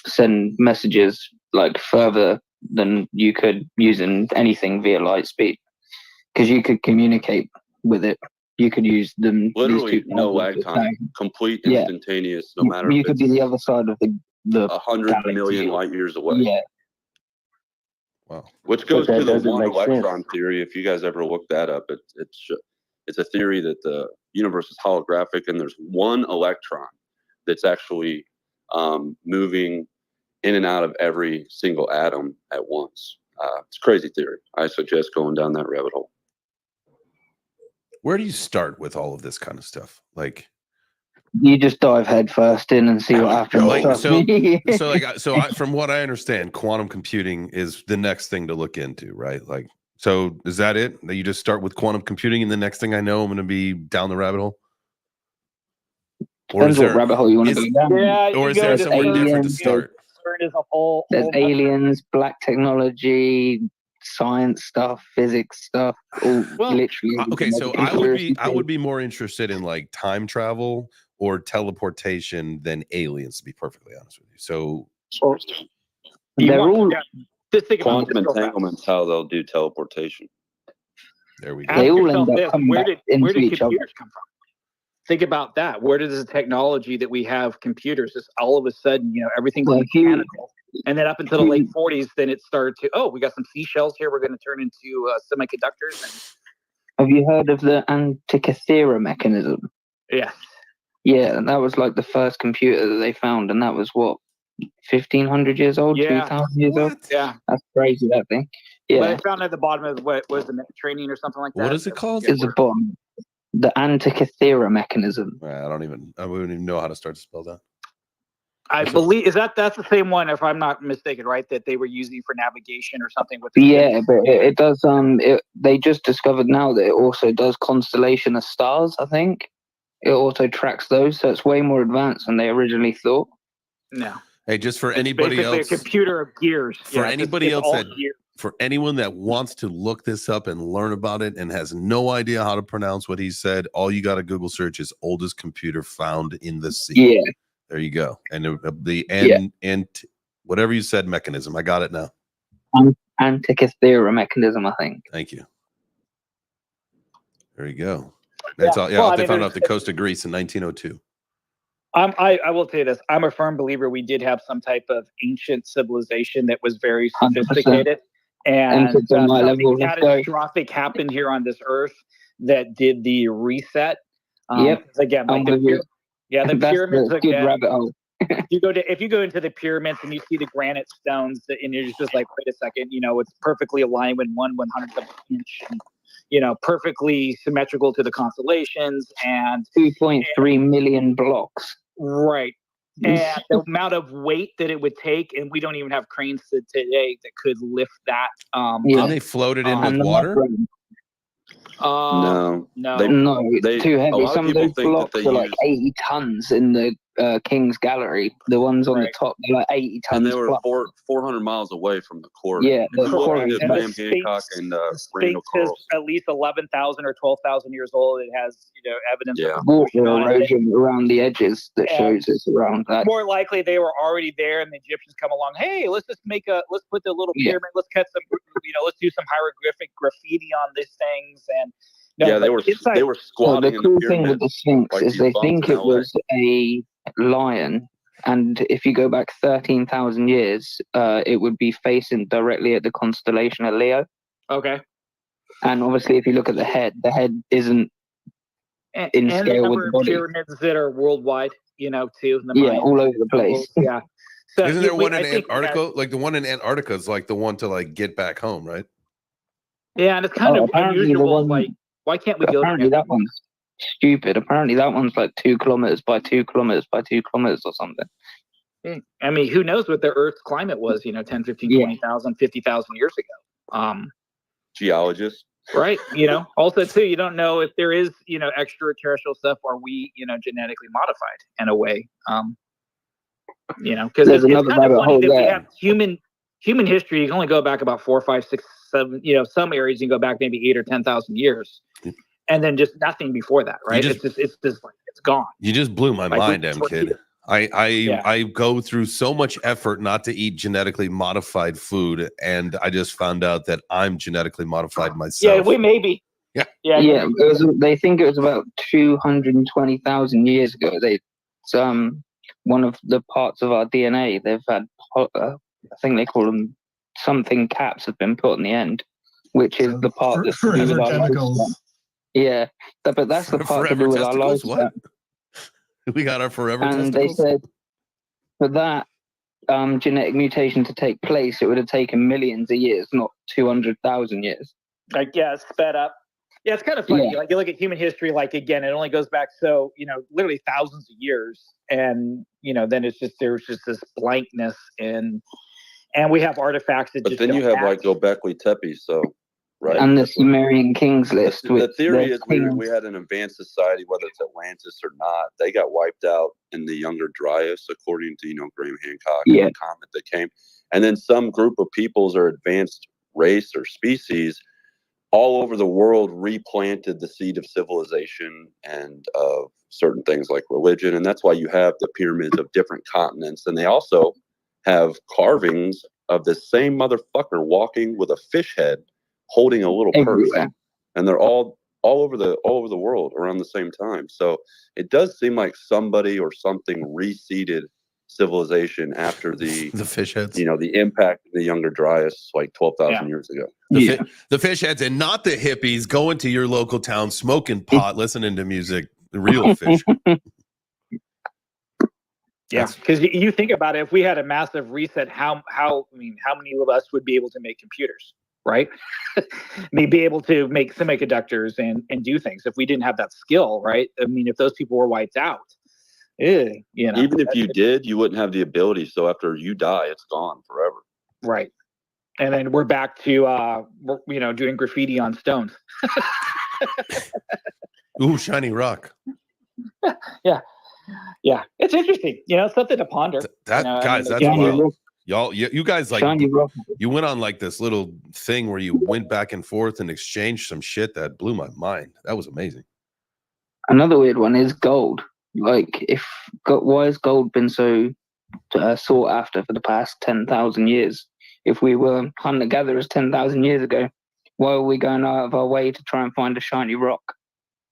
send messages like further than you could using anything via light speed. Because you could communicate with it. You could use them literally no lag time. Complete instantaneous, no matter you could be the other side of the 100 million light years away. Yeah. Wow. Which goes to the one electron theory. If you guys ever look that up, it's a theory that the universe is holographic and there's one electron that's actually moving in and out of every single atom at once. It's a crazy theory. I suggest going down that rabbit hole. Where do you start with all of this kind of stuff? Like, you just dive head first in and see what happens. From what I understand, quantum computing is the next thing to look into, right? Like, so is that it? That you just start with quantum computing, and the next thing I know, I'm going to be down the rabbit hole? Or is there what rabbit hole you want to go down? Yeah, or is there somewhere different to start? There's aliens, black technology, science stuff, physics stuff. Literally. Okay, so I would be more interested in like time travel or teleportation than aliens, to be perfectly honest with you. So they're all just think about quantum entanglement's how they'll do teleportation. There we go. They all end up coming back into each other. Come from? Think about that. Where does the technology that we have computers just all of a sudden, everything's mechanical. And then up until the late 40s, then it started to, we got some seashells here. We're going to turn into semiconductors. Have you heard of the Antikythera mechanism? Yeah. Yeah, and that was like the first computer that they found, and that was what, 1,500 years old, 2,000 years old? Yeah. That's crazy, that thing. Yeah. But I found at the bottom of what was the Mediterranean or something like that. What is it called? It's the bottom. The Antikythera mechanism. I wouldn't even know how to start to spell that. I believe that's the same one, if I'm not mistaken, right? That they were using for navigation or something with. Yeah, but it does. They just discovered now that it also does constellation of stars. I think it also tracks those, so it's way more advanced than they originally thought. No. Hey, just for It's anybody basically else, a computer of gears. for anybody else that, gears. for anyone that wants to look this up and learn about it and has no idea how to pronounce what he said, all you got to Google search is oldest computer found in the sea. Yeah, there you go. And the Yeah. and whatever you said mechanism, I got it now. Antikythera mechanism, I think. Thank you. There you go. That's all. Yeah, Well, they found out the coast of Greece in 1902. I will say this. I'm a firm believer we did have some type of ancient civilization that was very 100%. sophisticated, and Entered the my something level of catastrophic happened here on this earth that did the reset. Yep. Again, like I'm with you. the That's pyramids the good again. rabbit hole. If you go into the pyramids and you see the granite stones, and you're just like, wait a second, it's perfectly aligned with 1/100th of an inch, and perfectly symmetrical to the constellations, and 2.3 million blocks. right. And the amount of weight that it would take, and we don't even have cranes today that could lift that. And they floated in with water. No, No, it's too heavy. Some of those blocks are like use 80 tons in the King's Gallery. The ones on the top, they're like 80 tons. and they were plus. 400 miles away from the core. Yeah, If you look correct. at And Graham the Hancock Sphinx- and the Randall Sphinx is Carlson. at least 11,000 or 12,000 years old. It has evidence Yeah. of Water erosion on it. erosion around the edges that shows it's around that. More likely they were already there, and the Egyptians come along. Hey, let's put the little pyramid. Let's cut some, let's do some hieroglyphic graffiti on these things. And they were So squatting. the cool in the thing with the Sphinx like is these they bums think in it LA. was a lion, and if you go back 13,000 years, it would be facing directly at the constellation of Leo. Okay. And obviously, if you look at the head isn't in and scale the with number the of body. pyramids that are worldwide, too. In the Yeah, Mayans all over the place. temples, yeah. So Isn't there one in I think we Antarctica? had- Like the one in Antarctica is like the one to like get back home, right? Yeah, and it's kind of apparently the unusual. one- Like, why can't we go? Apparently, that one's stupid. Apparently, that one's like 2 kilometers by 2 kilometers by 2 kilometers or something. I mean, who knows what the Earth's climate was, 10, 15, Yeah. 20,000, 50,000 years ago. Geologist. Right. Also too, you don't know if there is, extraterrestrial stuff, or we, genetically modified in a way. Because There's it's another kind of rabbit funny hole that we there. have human history. You can only go back about 4, 5, 6, 7. Some areas you can go back maybe 8 or 10,000 years, and then just nothing before that. Right. It's just like it's gone. You just blew my mind, M kid. I go through so much effort not to eat genetically modified food, and I just found out that I'm genetically modified myself. Yeah, we maybe. Yeah. Yeah, they think it was about 220,000 years ago. One of the parts of our DNA, they've had, I think they call them something caps have been put on the end, which is the part that's to do with forever our chemicals. lifespan. Yeah, but that's the part to do with our testicles? lifespan. What? We got our forever And testicles? they said for that genetic mutation to take place, it would have taken millions of years, not 200,000 years. Like, yeah, it's sped up. Yeah, it's kind of funny. Yeah. Like, you look at human history, like, again, it only goes back literally thousands of years, and then there's just this blankness, and we have artifacts that. But then you have like Göbekli Tepe, so right. And the Sumerian kings list. The theory is we had an advanced society, whether it's Atlantis or not. They got wiped out in the Younger Dryas, according to Graham Hancock and the comment that came. And then some group of peoples or advanced race or species all over the world replanted the seed of civilization and of certain things like religion. And that's why you have the pyramids of different continents. And they also have carvings of the same motherfucker walking with a fish head holding a little purse. And they're all over the world around the same time. So it does seem like somebody or something reseeded civilization after the fish heads, the impact of the Younger Dryas like 12,000 years ago. The fish heads, and not the hippies going to your local town, smoking pot, listening to music. The real fish. Yeah, because you think about it, if we had a massive reset, how many of us would be able to make computers, right? Be able to make semiconductors and do things if we didn't have that skill, right? I mean, if those people were wiped out, You know, Even if you did, you wouldn't have the ability. So after you die, it's gone forever. right. And then we're back to you know, doing graffiti on stones. Ooh, shiny rock. Yeah, it's interesting. You know, something to ponder. That you know, guys, that's Shiny wild. rock. Y'all, you guys like Shiny rock. you went on like this little thing where you went back and forth and exchanged some shit that blew my mind. That was amazing. Another weird one is gold. Like, why has gold been so sought after for the past 10,000 years? If we were hunter gatherers 10,000 years ago, why were we going out of our way to try and find a shiny rock?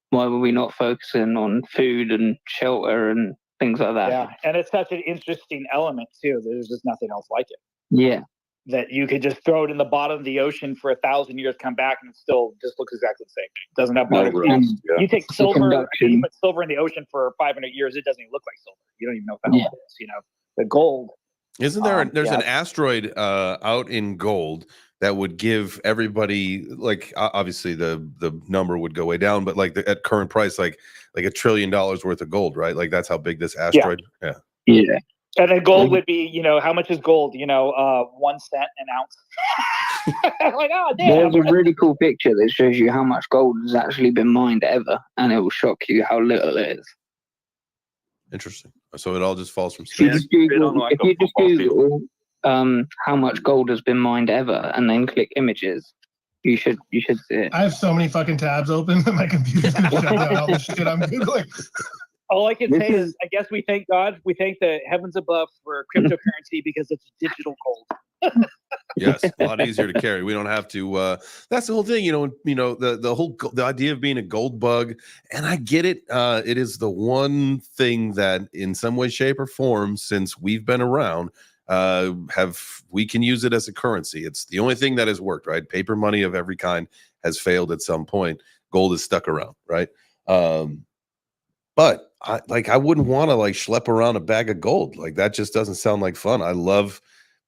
Why were we not focusing on food and shelter and things like that? Yeah, and it's such an interesting element too. There's just nothing else like it. Yeah. That you could just throw it in the bottom of the ocean for 1,000 years, come back, and it still just looks exactly the same. It doesn't have molecules. You take silver, you put silver in the ocean for 500 years, it doesn't even look like silver. You don't even know what it is. You know, the gold. Isn't there? There's an asteroid out in gold that would give everybody, like, obviously the number would go way down, but like at current price, like $1 trillion worth of gold, right? Like that's how big this asteroid. Yeah. And then gold would be, you know, how much is gold? You know, 1 cent an ounce. Like, oh damn. There's a really cool picture that shows you how much gold has actually been mined ever, and it will shock you how little it is. Interesting. So it all just falls from If you space. just Google how much gold has been mined ever, and then click images, you should see it. I have so many fucking tabs open that my computer's gonna shut down all the shit I'm googling. All I can say is, I guess we thank God, we thank the heavens above for cryptocurrency because it's digital gold. Yes, a lot easier to carry. We don't have to. That's the whole thing, you know. The idea of being a gold bug, and I get it. It is the one thing that, in some way, shape, or form, since we've been around, we can use it as a currency. It's the only thing that has worked, right? Paper money of every kind has failed at some point. Gold is stuck around, right? But I wouldn't want to like schlep around a bag of gold. Like that just doesn't sound like fun. I love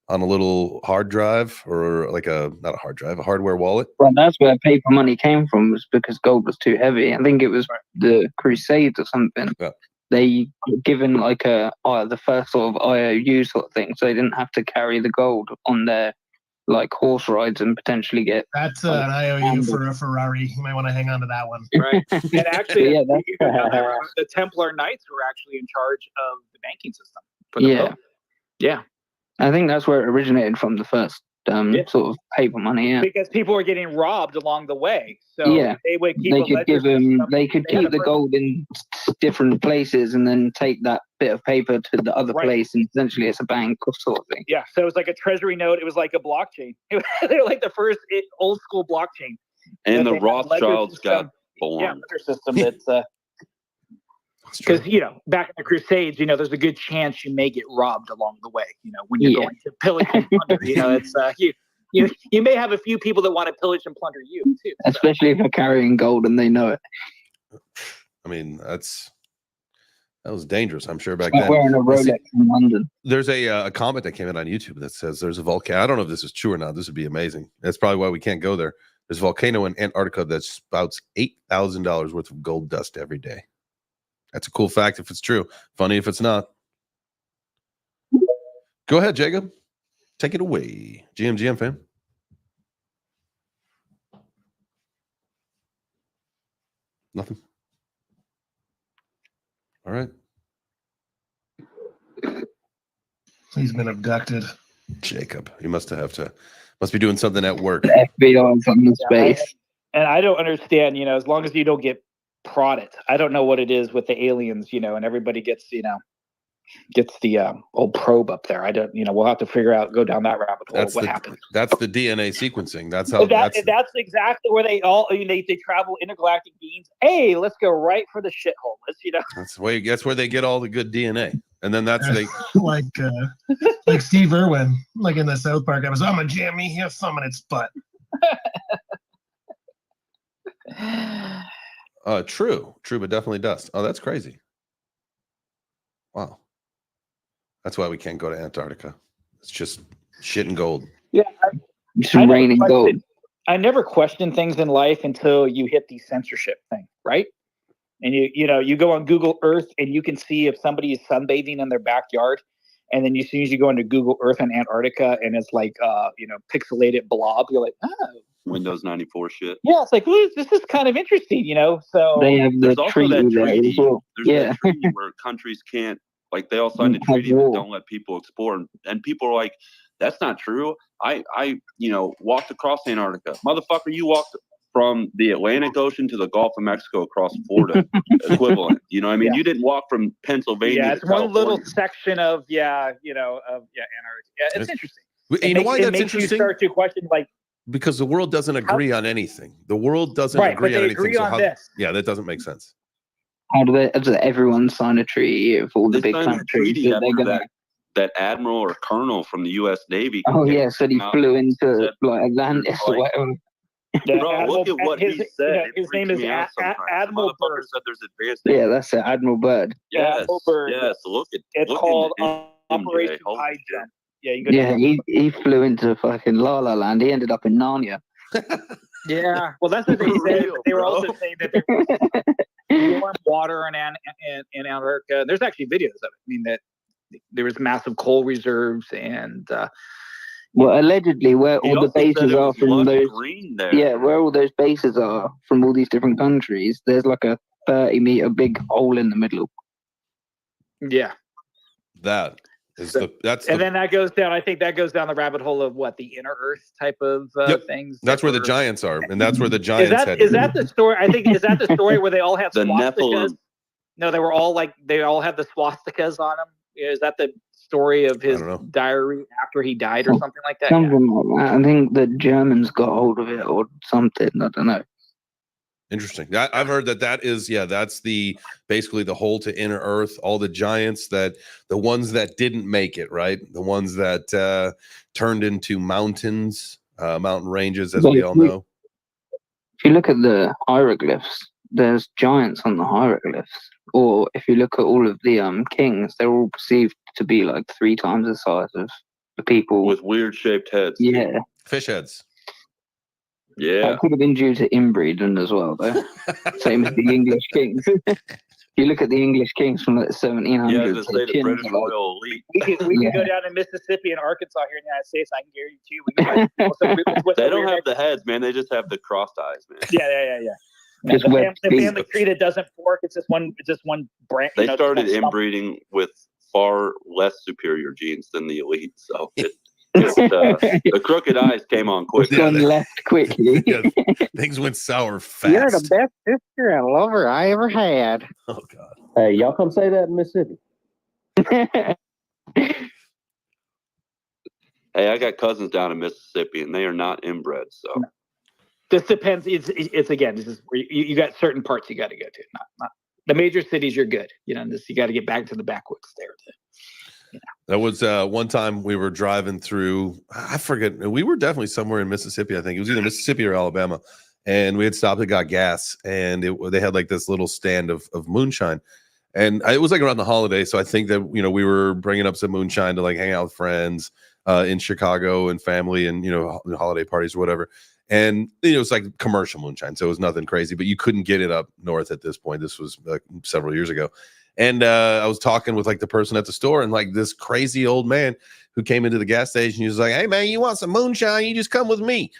on a little hard drive or like not a hard drive, a hardware wallet. Well, that's where paper money came from, was because gold was too heavy. I think it was the Crusades or something. Yeah. They given like the first sort of IOU sort of thing, so they didn't have to carry the gold on their like horse rides and potentially get. That's an IOU for a Ferrari. You might want to hang on to that one. Right. And actually, Yeah, you go down there, the Templar Knights were actually in charge of the banking system. For the Pope. Yeah. I think that's where it originated from, the first sort of paper money. Yeah. Because people were getting robbed along the way, so they would keep. They could keep the gold in different places and then take that bit of paper to the other place, and essentially it's a bank or sort of thing. Yeah, so it was like a treasury note. It was like a blockchain. They were like the first old school blockchain. And the Rothschilds got born. Yeah, ledger system that's. Because, you know, back in the Crusades, you know, there's a good chance you may get robbed along the way, you know, when you're going to pillage and plunder. You know, it's you may have a few people that want to pillage and plunder you, too. Especially if they're carrying gold and they know it. I mean, that was dangerous, I'm sure, back then. Wearing a Rolex in London. There's a comment that came in on YouTube that says there's a volcano. I don't know if this is true or not. This would be amazing. That's probably why we can't go there. There's a volcano in Antarctica that spouts $8,000 worth of gold dust every day. That's a cool fact if it's true. Funny if it's not. Go ahead, Jacob. Take it away. GM, fam. Nothing. All right. He's been abducted. Jacob, you must be doing something at work. FBI from the space. And I don't understand, you know, as long as you don't get prodded. I don't know what it is with the aliens, you know, and everybody gets the old probe up there. I don't, you know, we'll have to go down that rabbit hole. What happened? That's the DNA sequencing. That's how. That's exactly where they travel, intergalactic beings. Hey, let's go right for the shithole. Let's, you know. That's where they get all the good DNA, and then like Steve Irwin, like in the South Park episode. I'm a jammy. He has some in its butt. True, but definitely dust. Oh, that's crazy. Wow. That's why we can't go to Antarctica. It's just shit and gold. Yeah. It's raining gold. I never question things in life until you hit the censorship thing, right? And you go on Google Earth and you can see if somebody is sunbathing in their backyard. And then as soon as you go into Google Earth in Antarctica and it's like, pixelated blob, you're like, oh. Windows 94 shit. Yeah, it's like, well, this is kind of interesting, So They have There's the also treaty that there treaty. as well. There's that treaty where countries can't, like, they all signed a Have treaty that war. don't let people explore, and people are like, that's not true. I walked across Antarctica, motherfucker. You walked from the Atlantic Ocean to the Gulf of Mexico across Florida, equivalent. You know what I mean? Yeah. You didn't walk from Pennsylvania. Yeah, to it's one little California. section of Antarctica. Yeah, it's interesting. You know why that's makes interesting? You start to question like, because the world doesn't agree on anything. The world doesn't right, agree but on they anything. agree on this. Yeah, that doesn't make sense. How does everyone sign a treaty of all the They big signed a countries treaty that they're after gonna? that admiral or colonel from the U.S. Navy. Oh yeah, so he came out flew and into said, like Atlantis or like, whatever. Yeah, bro, look at what he said. His name is Admiral Motherfucker Byrd. said there's advanced. Yeah, that's it, Admiral Byrd. Yes, Admiral Byrd. yes. Look at It's look called into Operation Holy High shit. Jump. Yeah, you can go Yeah, down. he flew into fucking La La Land. He ended up in Narnia. Yeah, well, that's the thing. They were also saying that there was warm water in Antarctica. There's actually videos of it. I mean, that there was massive coal reserves and. Well, allegedly, where He all the also said bases it are was from lush those, green there. yeah, where all those bases are from all these different countries, there's like a 30-meter big hole in the middle. Yeah, That is then that goes down. I think that goes down the rabbit hole of what the inner Earth type of things. That's where the giants are, and that's where the giants head. Is that the story? I think is that the story where they all have The swastikas? Nephilim. No, they all had the swastikas on them. Is that the story of his diary after he died or something like that? Something like that. I think the Germans got hold of it or something. I don't know. Interesting. I've heard that is, that's basically the hole to inner Earth. All the giants the ones that didn't make it, right? The ones that turned into mountains, mountain ranges, as we all know. If you look at the hieroglyphs, there's giants on the hieroglyphs. Or if you look at all of the kings, they're all perceived to be like 3 times the size of the people with weird shaped heads. Yeah, fish heads. Yeah, that could have been due to inbreeding as well, though. Same as the English kings. You look at the English kings from like the 1700s. Yeah, I was gonna say the British Royal Elite. We can go down to Mississippi and Arkansas here in the United States. I can guarantee you. They don't have the heads, man. They just have the crossed eyes, man. Yeah. Just the family tree that doesn't fork. It's just one branch. They started inbreeding with far less superior genes than the elite, so the crooked eyes came on quick. It's gone left quickly. Things went sour fast. You're the best sister and lover I ever had. Oh God! Hey, y'all come say that in Mississippi. Hey, I got cousins down in Mississippi, and they are not inbred. So this depends. It's again. This is where you got certain parts you got to go to. Not the major cities. You're good. You got to get back to the backwoods there. That was one time we were driving through, I forget, we were definitely somewhere in Mississippi. I think it was either Mississippi or Alabama, and we had stopped and got gas, and they had like this little stand of moonshine, and it was like around the holiday, so I think that we were bringing up some moonshine to like hang out with friends in Chicago and family and holiday parties or whatever, and it was like commercial moonshine, so it was nothing crazy, but you couldn't get it up north at this point. This was like several years ago. And I was talking with like the person at the store, and like this crazy old man who came into the gas station. He was like, "Hey man, you want some moonshine? You just come with me."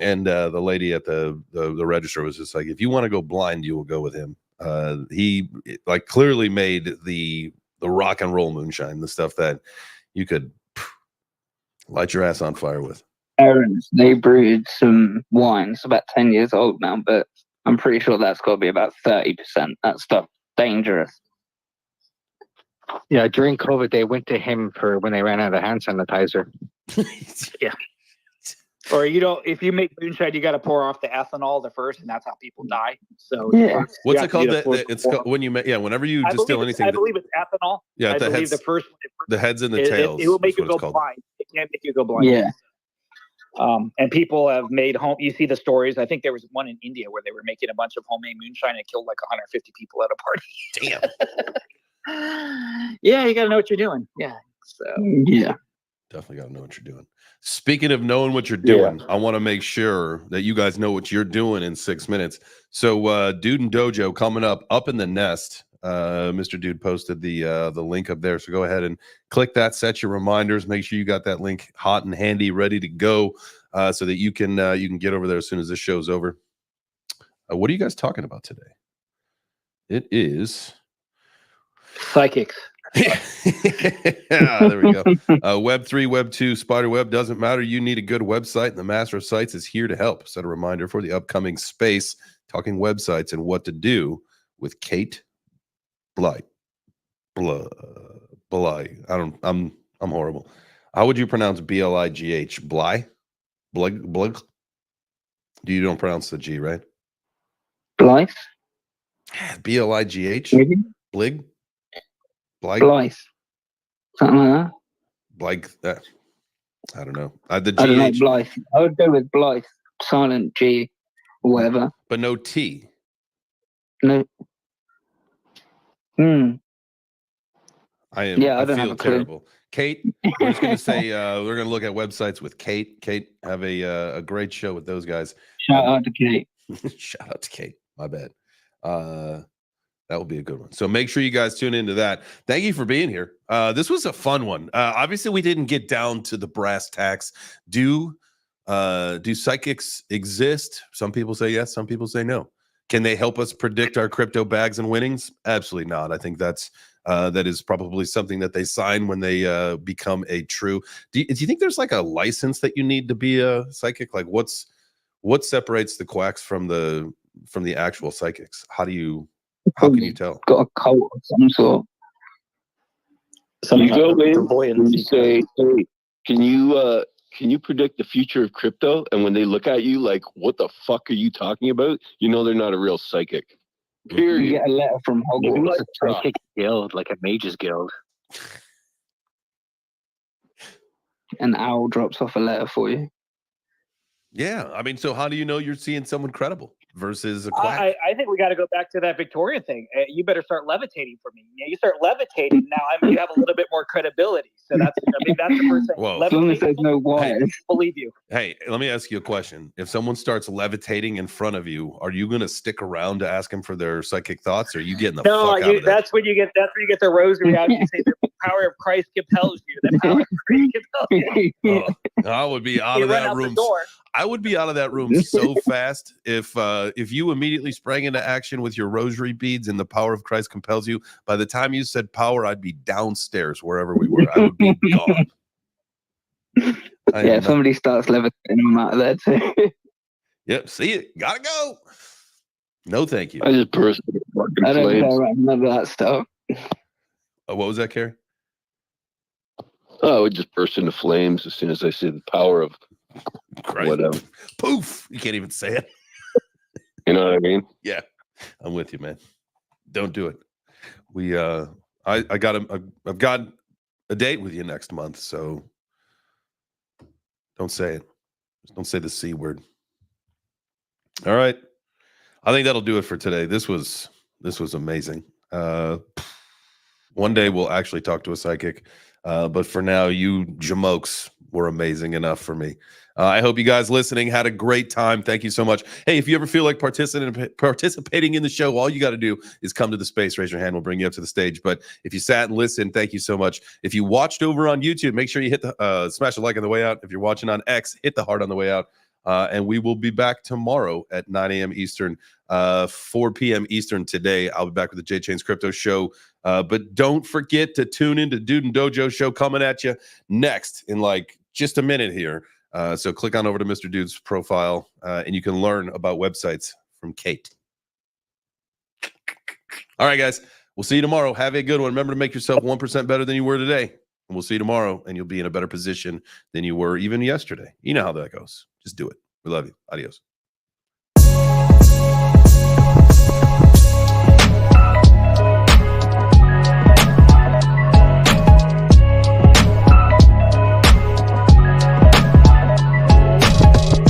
And the lady at the register was just like, "If you want to go blind, you will go with him." He like clearly made the rock and roll moonshine, the stuff that you could light your ass on fire with. Parents, they brewed some wines about 10 years old now, but I'm pretty sure that's got to be about 30%. That stuff dangerous. Yeah, during COVID, they went to him for when they ran out of hand sanitizer. Yeah. Or if you make moonshine, you got to pour off the ethanol first, and that's how people die. So yeah, what's it called? It's called when you whenever you distill anything. I believe it's ethanol. Yeah, I believe the first the heads and the tails. It will make you go blind. It can't make you go blind. Yeah. And people have made home. You see the stories. I think there was one in India where they were making a bunch of homemade moonshine and killed like 150 people at a party. Damn. Yeah, you got to know what you're doing. Yeah. So yeah. Definitely got to know what you're doing. Speaking of knowing what you're doing, I want to make sure that you guys know what you're doing in 6 minutes. So, Dude and Dojo coming up in the nest. Mr. Dude posted the link up there. So go ahead and click that. Set your reminders. Make sure you got that link hot and handy, ready to go, so that you can get over there as soon as this show's over. What are you guys talking about today? It is psychics. Yeah, there we go. Web3, Web2, Spiderweb, doesn't matter. You need a good website, and the Master of Sites is here to help. Set a reminder for the upcoming space, talking websites and what to do with Kate Blight. Bly. I'm horrible. How would you pronounce B-L-I-G-H? Bly? Blig? You don't pronounce the G, right? Blythe? B-L-I-G-H? Maybe? Blig? Blythe? Blythe. Something like that. Blythe? I don't know. The I don't know, G-H. Blythe. I would go with Blythe. Silent G or whatever. But no T. No. I don't have feel a clue. terrible. Kate, we're just going to say we're going to look at websites with Kate. Kate, have a great show with those guys. Shout out to Kate. Shout out to Kate. My bad. That will be a good one. So make sure you guys tune into that. Thank you for being here. This was a fun one. Obviously, we didn't get down to the brass tacks. Do psychics exist? Some people say yes. Some people say no. Can they help us predict our crypto bags and winnings? Absolutely not. I think that is probably something that they sign when they become a true. Do you think there's like a license that you need to be a psychic? Like what separates the quacks from the actual psychics? How can you tell? Got a cult of some sort. You go in and you say, "Hey, can you predict the future of crypto?" And when they look at you like, "What the fuck are you talking about?" You know they're not a real psychic. Period. You get a letter from Maybe Hogwarts. like a psychic guild, like a mages guild. An owl drops off a letter for you. Yeah, I mean, so how do you know you're seeing someone credible versus a quack? I think we got to go back to that Victorian thing. You better start levitating for me. You start levitating now. You have a little bit more credibility. So that's the first thing. Whoa. As long as there's no wires. Believe you. Hey, let me ask you a question. If someone starts levitating in front of you, are you going to stick around to ask them for their psychic thoughts, or are you getting the fuck out of there? That's when you get the rosary out. You say the power of Christ compels you. The power of Christ compels you. I would be out You of run that out the room. door. I would be out of that room so fast if you immediately sprang into action with your rosary beads and the power of Christ compels you. By the time you said power, I'd be downstairs wherever we were. I would be gone. If somebody starts levitating, I'm out of there too. Yep, see it. Gotta go. No, thank you. I just burst into fucking I don't flames. care about none of that stuff. What was that, Carrie? Oh, I would just burst into flames as soon as I see the power of Christ. whatever. Poof. You can't even say it. You know what I mean? Yeah, I'm with you, man. Don't do it. I've got a date with you next month, so don't say it. Just don't say the C word. All right. I think that'll do it for today. This was amazing. One day we'll actually talk to a psychic. But for now, you jamokes were amazing enough for me. I hope you guys listening had a great time. Thank you so much. Hey, if you ever feel like participating in the show, all you got to do is come to the space, raise your hand, we'll bring you up to the stage. But if you sat and listened, thank you so much. If you watched over on YouTube, make sure you hit the smash a like on the way out. If you're watching on X, hit the heart on the way out. And we will be back tomorrow at 9 a.m. Eastern, 4 p.m. Eastern today. I'll be back with the J Chains Crypto Show. But don't forget to tune into Dude and Dojo Show coming at you next in like just a minute here. So click on over to Mr. Dude's profile and you can learn about websites from Kate. All right, guys. We'll see you tomorrow. Have a good one. Remember to make yourself 1% better than you were today. And we'll see you tomorrow, and you'll be in a better position than you were even yesterday. You know how that goes. Just do it. We love you. Adios.